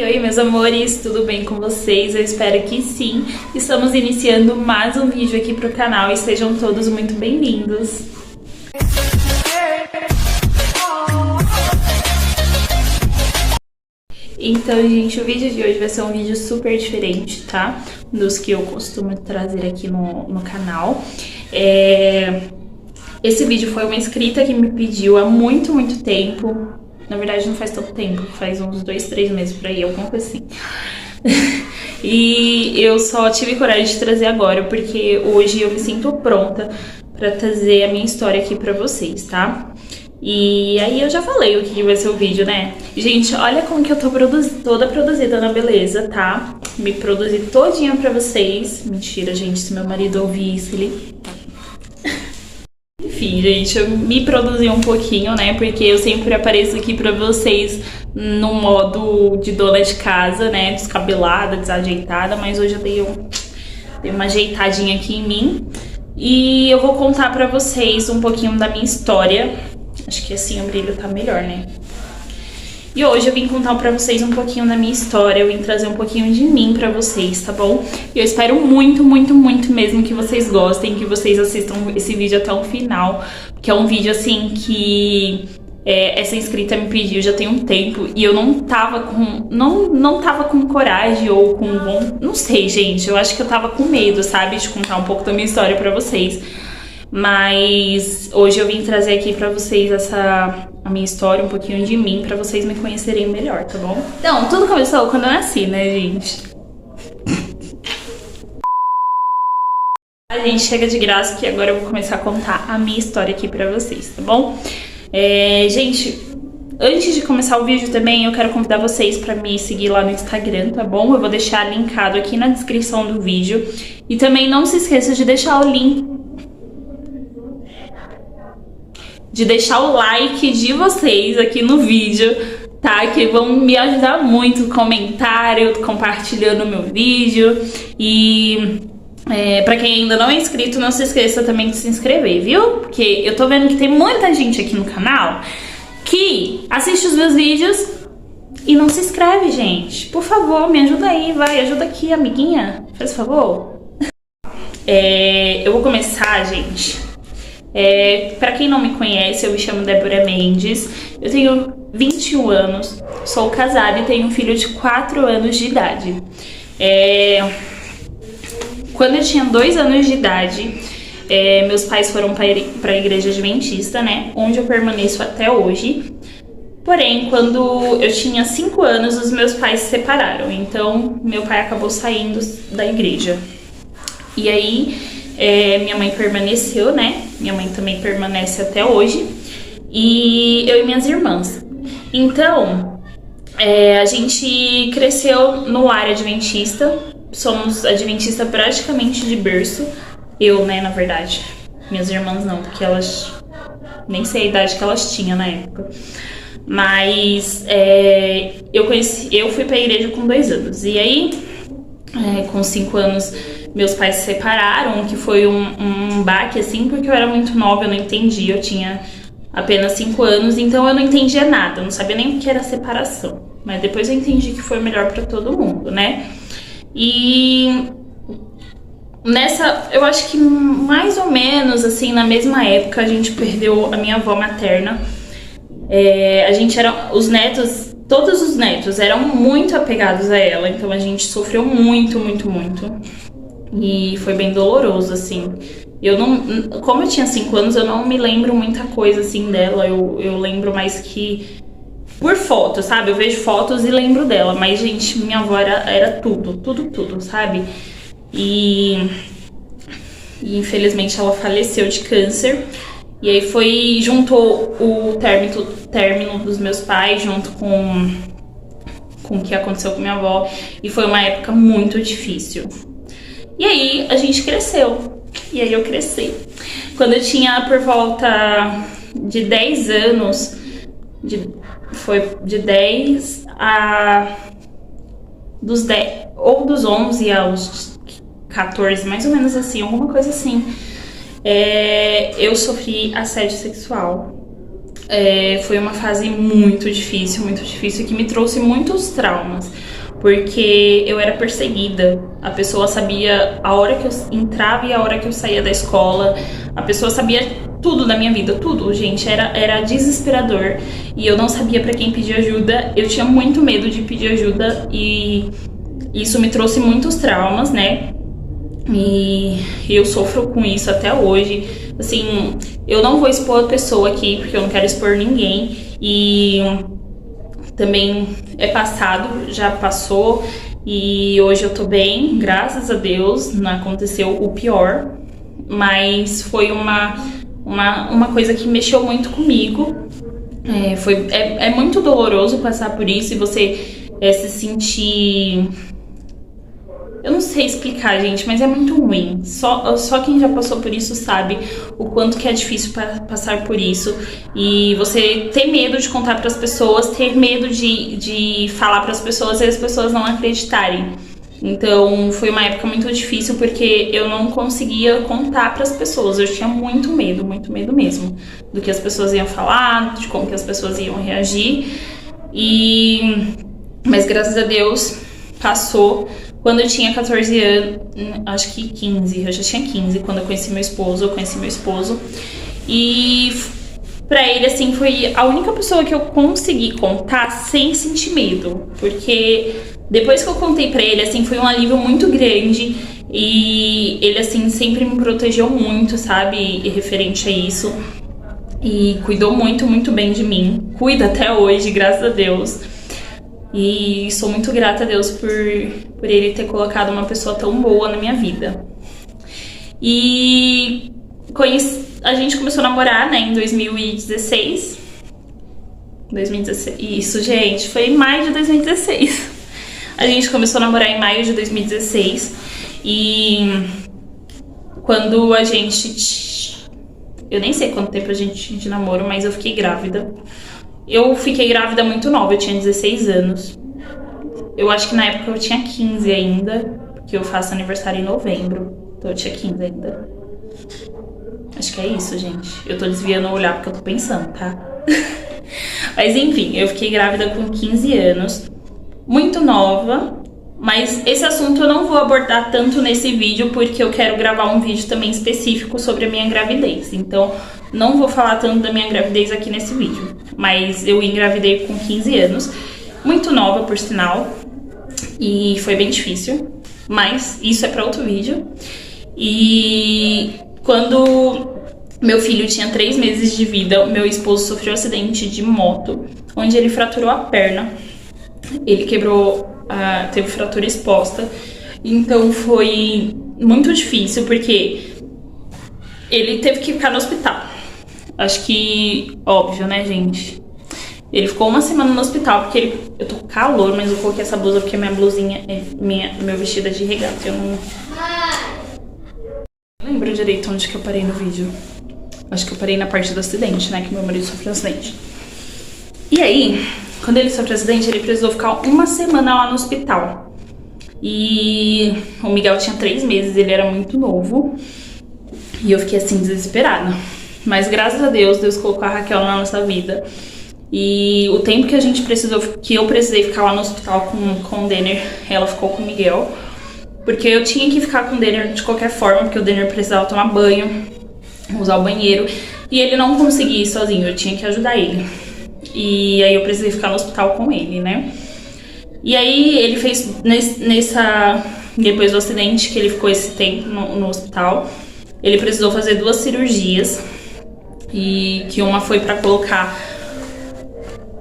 Oi, meus amores, tudo bem com vocês? Eu espero que sim. Estamos iniciando mais um vídeo aqui pro canal e sejam todos muito bem-vindos. Então, gente, o vídeo de hoje vai ser um vídeo super diferente, tá? Dos que eu costumo trazer aqui no canal. Esse vídeo foi uma inscrita que me pediu há muito tempo. Na verdade, não faz tanto tempo, faz uns 2, 3 meses por aí, alguma coisa assim. E eu só tive coragem de trazer agora, porque hoje eu me sinto pronta pra trazer a minha história aqui pra vocês, tá? E aí eu já falei o que vai ser o vídeo, né? Gente, olha como que eu tô toda produzida na beleza, tá? Me produzi todinha pra vocês. Mentira, gente, se meu marido ouvir isso, ele... Enfim, gente, eu me produzi um pouquinho, né? Porque eu sempre apareço aqui pra vocês no modo de dona de casa, né? Descabelada, desajeitada, mas hoje eu dei uma ajeitadinha aqui em mim. E eu vou contar pra vocês um pouquinho da minha história. Acho que assim o brilho tá melhor, né? E hoje eu vim contar pra vocês um pouquinho da minha história, eu vim trazer um pouquinho de mim pra vocês, tá bom? E eu espero muito mesmo que vocês gostem, que vocês assistam esse vídeo até o final, porque é um vídeo assim que essa inscrita me pediu já tem um tempo e eu não tava com coragem ou com não sei, gente, eu acho que eu tava com medo, sabe, de contar um pouco da minha história pra vocês. Mas hoje eu vim trazer aqui pra vocês a minha história, um pouquinho de mim, pra vocês me conhecerem melhor, tá bom? Então, tudo começou quando eu nasci, né, gente? A gente chega de graça que agora eu vou começar a contar a minha história aqui pra vocês, tá bom? Gente, antes de começar o vídeo também, eu quero convidar vocês pra me seguir lá no Instagram, tá bom? Eu vou deixar linkado aqui na descrição do vídeo. E também não se esqueça de deixar o link... de deixar o like de vocês aqui no vídeo, tá? Que vão me ajudar muito, comentário, compartilhando o meu vídeo. E pra quem ainda não é inscrito, não se esqueça também de se inscrever, viu? Porque eu tô vendo que tem muita gente aqui no canal que assiste os meus vídeos e não se inscreve, gente. Por favor, me ajuda aí, vai, ajuda aqui, amiguinha, faz favor. Eu vou começar, gente... pra quem não me conhece, eu me chamo Débora Mendes, eu tenho 21 anos, sou casada e tenho um filho de 4 anos de idade. Quando eu tinha 2 anos de idade, meus pais foram para a igreja adventista, né, onde eu permaneço até hoje. Porém, quando eu tinha 5 anos, os meus pais se separaram, então meu pai acabou saindo da igreja. E aí... minha mãe permaneceu, né? Minha mãe também permanece até hoje. E eu e minhas irmãs. Então, a gente cresceu no lar adventista. Somos adventista praticamente de berço. Eu, né, na verdade. Minhas irmãs não, porque elas... nem sei a idade que elas tinham na época. Mas eu fui pra igreja com 2 anos. E aí, com 5 anos... meus pais se separaram, que foi um baque, assim, porque eu era muito nova, eu não entendia, eu tinha apenas 5 anos, então eu não entendia nada, eu não sabia nem o que era separação. Mas depois eu entendi que foi o melhor pra todo mundo, né? E eu acho que mais ou menos, assim, na mesma época, a gente perdeu a minha avó materna. A gente era, todos os netos eram muito apegados a ela, então a gente sofreu muito. E foi bem doloroso, assim. Como eu tinha 5 anos, eu não me lembro muita coisa, assim, dela. Eu lembro mais que por foto, sabe? Eu vejo fotos e lembro dela. Mas, gente, minha avó era tudo, sabe? E infelizmente ela faleceu de câncer. E aí juntou o término dos meus pais junto com o que aconteceu com minha avó. E foi uma época muito difícil. E aí a gente cresceu, e aí eu cresci. Quando eu tinha por volta de 10 anos, foi de 10 a... dos 10, ou dos 11 aos 14, mais ou menos assim, alguma coisa assim. Eu sofri assédio sexual. foi uma fase muito difícil, que me trouxe muitos traumas. Porque eu era perseguida, a pessoa sabia a hora que eu entrava e a hora que eu saía da escola, a pessoa sabia tudo da minha vida, tudo, gente, era desesperador. E eu não sabia pra quem pedir ajuda, eu tinha muito medo de pedir ajuda e isso me trouxe muitos traumas, né? E eu sofro com isso até hoje. Assim, eu não vou expor a pessoa aqui, porque eu não quero expor ninguém. E também é passado, já passou. E hoje eu tô bem, graças a Deus, não aconteceu o pior. Mas foi uma coisa que mexeu muito comigo. É muito doloroso passar por isso e você se sentir... Eu não sei explicar, gente, mas é muito ruim. Só quem já passou por isso sabe o quanto que é difícil passar por isso. E você ter medo de contar para as pessoas, ter medo de falar para as pessoas e as pessoas não acreditarem. Então foi uma época muito difícil porque eu não conseguia contar para as pessoas. Eu tinha muito medo mesmo do que as pessoas iam falar, de como que as pessoas iam reagir. Mas graças a Deus passou. Quando eu tinha 14 anos, acho que 15, eu já tinha 15 quando eu conheci meu esposo. E pra ele, assim, foi a única pessoa que eu consegui contar sem sentir medo. Porque depois que eu contei pra ele, assim, foi um alívio muito grande. E ele, assim, sempre me protegeu muito, sabe, referente a isso. E cuidou muito bem de mim. Cuida até hoje, graças a Deus. E sou muito grata a Deus por ele ter colocado uma pessoa tão boa na minha vida. E a gente começou a namorar, né, em 2016. Isso, gente, foi em maio de 2016. A gente começou a namorar em maio de 2016. E quando a gente... Eu nem sei quanto tempo a gente tinha de namoro, mas eu fiquei grávida. Eu fiquei grávida muito nova, eu tinha 16 anos. Eu acho que na época eu tinha 15 ainda, porque eu faço aniversário em novembro. Então eu tinha 15 ainda. Acho que é isso, gente. Eu tô desviando o olhar porque eu tô pensando, tá? Mas enfim, eu fiquei grávida com 15 anos. Muito nova. Mas esse assunto eu não vou abordar tanto nesse vídeo, porque eu quero gravar um vídeo também específico sobre a minha gravidez. Então, não vou falar tanto da minha gravidez aqui nesse vídeo. Mas eu engravidei com 15 anos. Muito nova, por sinal. E foi bem difícil. Mas isso é para outro vídeo. E quando meu filho tinha 3 meses de vida, meu esposo sofreu um acidente de moto, onde ele fraturou a perna. Ele teve fratura exposta. Então foi muito difícil, porque ele teve que ficar no hospital. Acho que, óbvio, né, gente? Ele ficou 1 semana no hospital, porque eu tô com calor, mas eu coloquei essa blusa porque minha blusinha, meu vestido é de regata. Eu não lembro direito onde que eu parei no vídeo. Acho que eu parei na parte do acidente, né, que meu marido sofreu um acidente. E aí, quando ele sofreu acidente, ele precisou ficar 1 semana lá no hospital. E o Miguel tinha 3 meses, ele era muito novo. E eu fiquei assim, desesperada. Mas graças a Deus, Deus colocou a Raquel na nossa vida. E o tempo que eu precisei ficar lá no hospital com o Denner, ela ficou com o Miguel. Porque eu tinha que ficar com o Denner de qualquer forma, porque o Denner precisava tomar banho, usar o banheiro. E ele não conseguia ir sozinho, eu tinha que ajudar ele. E aí eu precisei ficar no hospital com ele, né? E aí ele fez, depois do acidente, que ele ficou esse tempo no hospital, ele precisou fazer 2 cirurgias. E que uma foi pra colocar...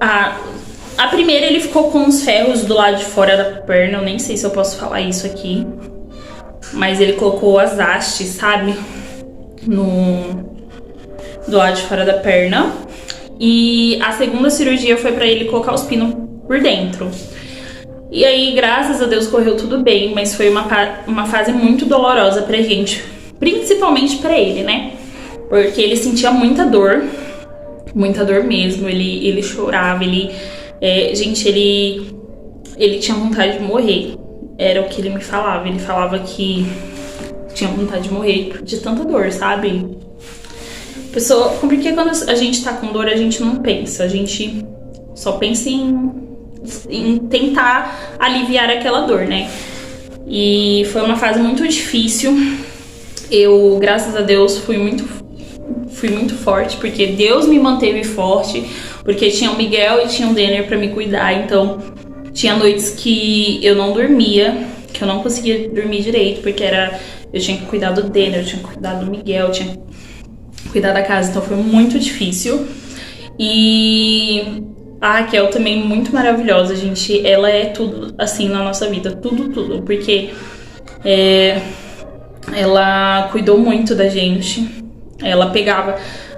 A primeira ele ficou com os ferros do lado de fora da perna, eu nem sei se eu posso falar isso aqui. Mas ele colocou as hastes, sabe? Do lado de fora da perna. E a segunda cirurgia foi pra ele colocar os pinos por dentro. E aí, graças a Deus, correu tudo bem, mas foi uma fase muito dolorosa pra gente. Principalmente pra ele, né? Porque ele sentia muita dor mesmo. Ele chorava, gente, ele tinha vontade de morrer. Era o que ele me falava. Ele falava que tinha vontade de morrer de tanta dor, sabe? Porque quando a gente tá com dor, a gente não pensa, a gente só pensa em tentar aliviar aquela dor, né? E foi uma fase muito difícil. Eu, graças a Deus, fui muito forte, porque Deus me manteve forte, porque tinha o Miguel e tinha o Denner pra me cuidar. Então tinha noites que eu não dormia, que eu não conseguia dormir direito, porque eu tinha que cuidar do Denner, eu tinha que cuidar do Miguel, eu tinha que cuidar da casa. Então foi muito difícil. E a Raquel também muito maravilhosa, gente. Ela é tudo, assim, na nossa vida. Tudo. Porque ela cuidou muito da gente.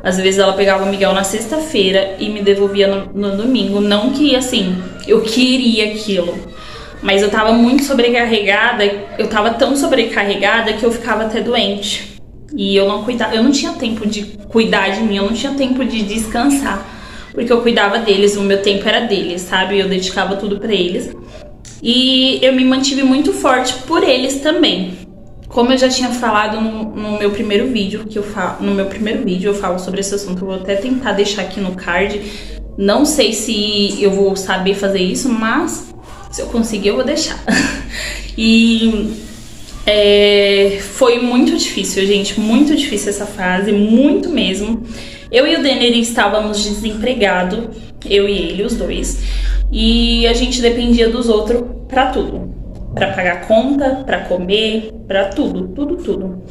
Às vezes ela pegava o Miguel na sexta-feira e me devolvia no domingo. Não que, assim, eu queria aquilo, mas eu tava muito sobrecarregada. Eu tava tão sobrecarregada que eu ficava até doente. E eu não tinha tempo de cuidar de mim, eu não tinha tempo de descansar, porque eu cuidava deles, o meu tempo era deles, sabe? Eu dedicava tudo pra eles. E eu me mantive muito forte por eles também. Como eu já tinha falado no meu primeiro vídeo, eu falo sobre esse assunto. Eu vou até tentar deixar aqui no card. Não sei se eu vou saber fazer isso, mas se eu conseguir eu vou deixar. E foi muito difícil, gente. Muito difícil essa fase, muito mesmo. Eu e o Denner estávamos desempregados, eu e ele, os dois. E a gente dependia dos outros pra tudo. Pra pagar conta, pra comer, pra tudo.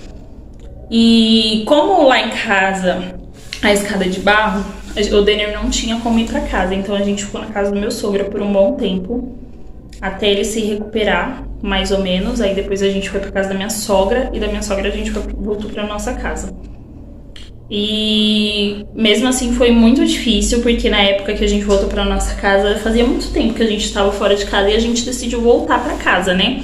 E como lá em casa, a escada de barro, o Denner não tinha como ir pra casa. Então a gente ficou na casa do meu sogro por um bom tempo, até ele se recuperar, mais ou menos. Aí depois a gente foi pra casa da minha sogra, e da minha sogra a gente voltou pra nossa casa. E mesmo assim foi muito difícil, porque na época que a gente voltou pra nossa casa, fazia muito tempo que a gente tava fora de casa e a gente decidiu voltar pra casa, né?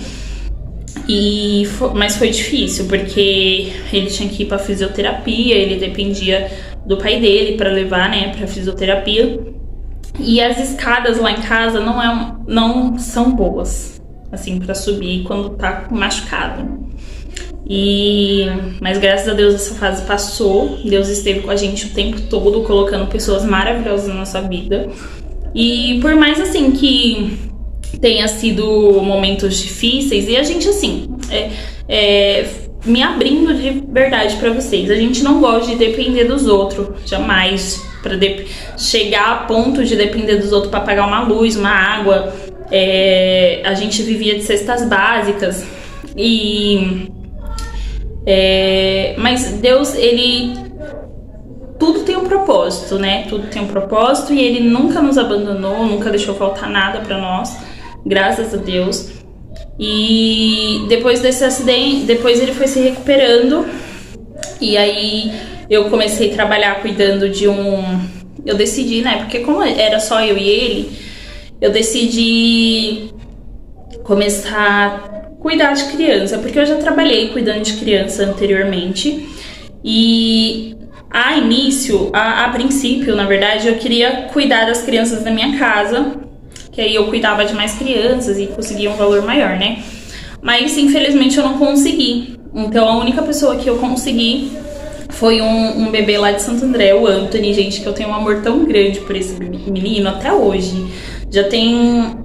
Mas foi difícil, porque ele tinha que ir pra fisioterapia, ele dependia do pai dele pra levar, né, pra fisioterapia. E as escadas lá em casa não são boas, assim, pra subir quando tá machucado. Mas graças a Deus essa fase passou. Deus esteve com a gente o tempo todo, colocando pessoas maravilhosas na nossa vida. E por mais assim que tenha sido momentos difíceis, e a gente assim me abrindo de verdade pra vocês, a gente não gosta de depender dos outros, jamais, pra chegar a ponto de depender dos outros pra pagar uma luz, uma água. A gente vivia de cestas básicas mas Deus, tudo tem um propósito, né? Tudo tem um propósito, e ele nunca nos abandonou, nunca deixou faltar nada pra nós, graças a Deus. E depois desse acidente, depois ele foi se recuperando, e aí eu comecei a trabalhar cuidando eu decidi, né? Porque como era só eu e ele, eu decidi começar a cuidar de criança, porque eu já trabalhei cuidando de criança anteriormente. E a princípio, na verdade, eu queria cuidar das crianças da minha casa, que aí eu cuidava de mais crianças e conseguia um valor maior, né? Mas infelizmente eu não consegui. Então a única pessoa que eu consegui foi um bebê lá de Santo André, o Anthony, gente, que eu tenho um amor tão grande por esse menino até hoje.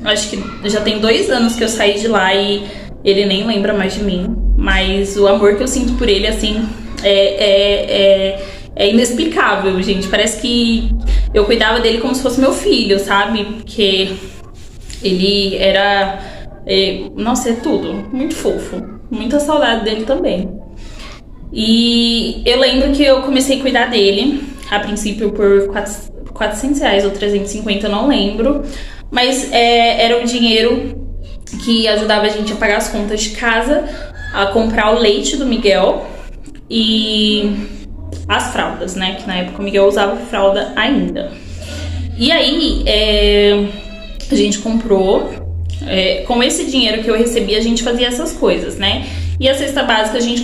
Acho que já tem 2 anos que eu saí de lá e ele nem lembra mais de mim, mas o amor que eu sinto por ele, assim, é inexplicável, gente. Parece que eu cuidava dele como se fosse meu filho, sabe? Porque ele era... nossa, é tudo. Muito fofo. Muita saudade dele também. E eu lembro que eu comecei a cuidar dele, a princípio por R$400 ou 350, eu não lembro. Mas era o dinheiro que ajudava a gente a pagar as contas de casa, a comprar o leite do Miguel e as fraldas, né? Que na época o Miguel usava fralda ainda. E aí a gente comprou, com esse dinheiro que eu recebi, a gente fazia essas coisas, né? E a cesta básica a gente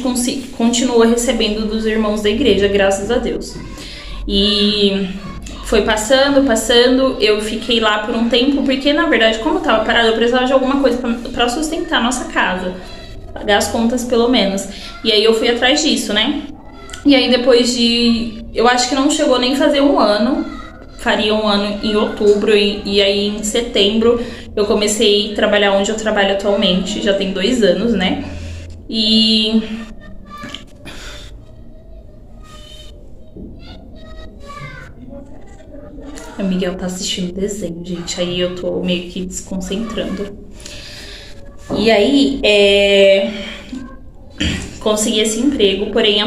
continua recebendo dos irmãos da igreja, graças a Deus. E foi passando, eu fiquei lá por um tempo, porque na verdade, como eu tava parada, eu precisava de alguma coisa pra sustentar a nossa casa, pagar as contas pelo menos. E aí eu fui atrás disso, né? E aí depois de eu acho que não chegou nem a fazer um ano, faria um ano em outubro, e aí em setembro eu comecei a trabalhar onde eu trabalho atualmente, já tem 2 anos, né? E o Miguel tá assistindo desenho, gente, aí eu tô meio que desconcentrando. E aí, consegui esse emprego, porém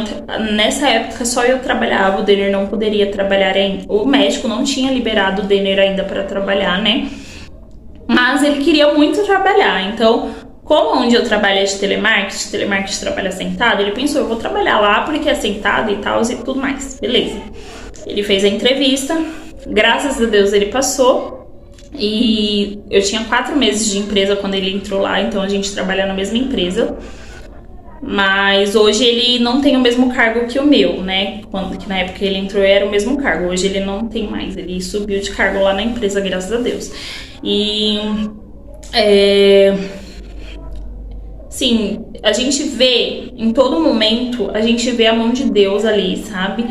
nessa época só eu trabalhava, o Denner não poderia trabalhar ainda. O médico não tinha liberado o Denner ainda para trabalhar, né? Mas ele queria muito trabalhar, então, como onde eu trabalho é de telemarketing trabalha sentado, ele pensou, eu vou trabalhar lá porque é sentado e tal e tudo mais, beleza. Ele fez a entrevista, graças a Deus ele passou. E eu tinha 4 meses de empresa quando ele entrou lá, então a gente trabalha na mesma empresa. Mas hoje ele não tem o mesmo cargo que o meu, né? Que na época ele entrou era o mesmo cargo. Hoje ele não tem mais, ele subiu de cargo lá na empresa, graças a Deus. E sim, a gente vê em todo momento, a gente vê a mão de Deus ali, sabe?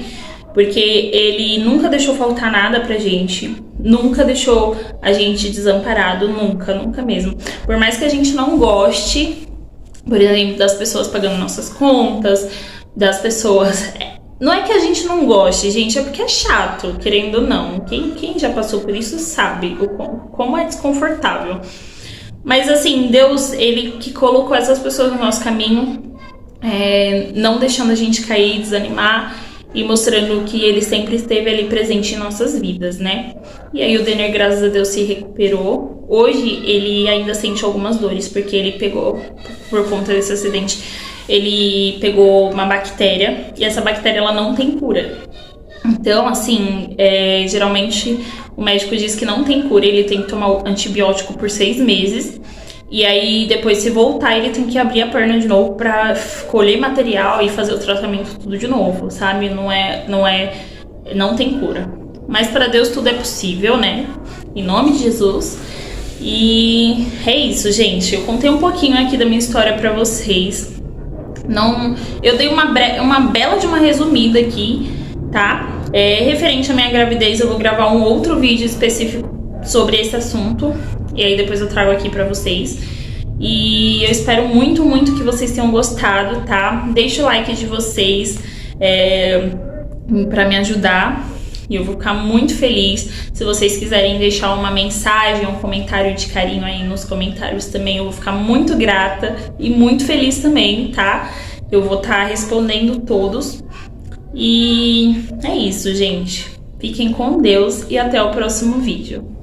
Porque ele nunca deixou faltar nada pra gente, nunca deixou a gente desamparado, nunca mesmo. Por mais que a gente não goste, por exemplo, das pessoas pagando nossas contas, das pessoas... Não é que a gente não goste, gente, é porque é chato, querendo ou não. Quem já passou por isso sabe como é desconfortável. Mas assim, Deus, ele que colocou essas pessoas no nosso caminho, não deixando a gente cair, desanimar, e mostrando que ele sempre esteve ali presente em nossas vidas, né? E aí o Denner, graças a Deus, se recuperou. Hoje ele ainda sente algumas dores, porque ele pegou, por conta desse acidente, ele pegou uma bactéria, e essa bactéria ela não tem cura. Então, assim, geralmente o médico diz que não tem cura, ele tem que tomar o antibiótico por 6 meses. E aí, depois, se voltar, ele tem que abrir a perna de novo pra colher material e fazer o tratamento tudo de novo, sabe? Não tem cura. Mas para Deus tudo é possível, né? Em nome de Jesus. E é isso, gente. Eu contei um pouquinho aqui da minha história pra vocês. Eu dei uma bela de uma resumida aqui, tá? Referente à minha gravidez, eu vou gravar um outro vídeo específico sobre esse assunto. E aí depois eu trago aqui pra vocês. E eu espero muito que vocês tenham gostado, tá? Deixa o like de vocês pra me ajudar. E eu vou ficar muito feliz. Se vocês quiserem deixar uma mensagem, um comentário de carinho aí nos comentários também, eu vou ficar muito grata e muito feliz também, tá? Eu vou estar respondendo todos. E é isso, gente. Fiquem com Deus e até o próximo vídeo.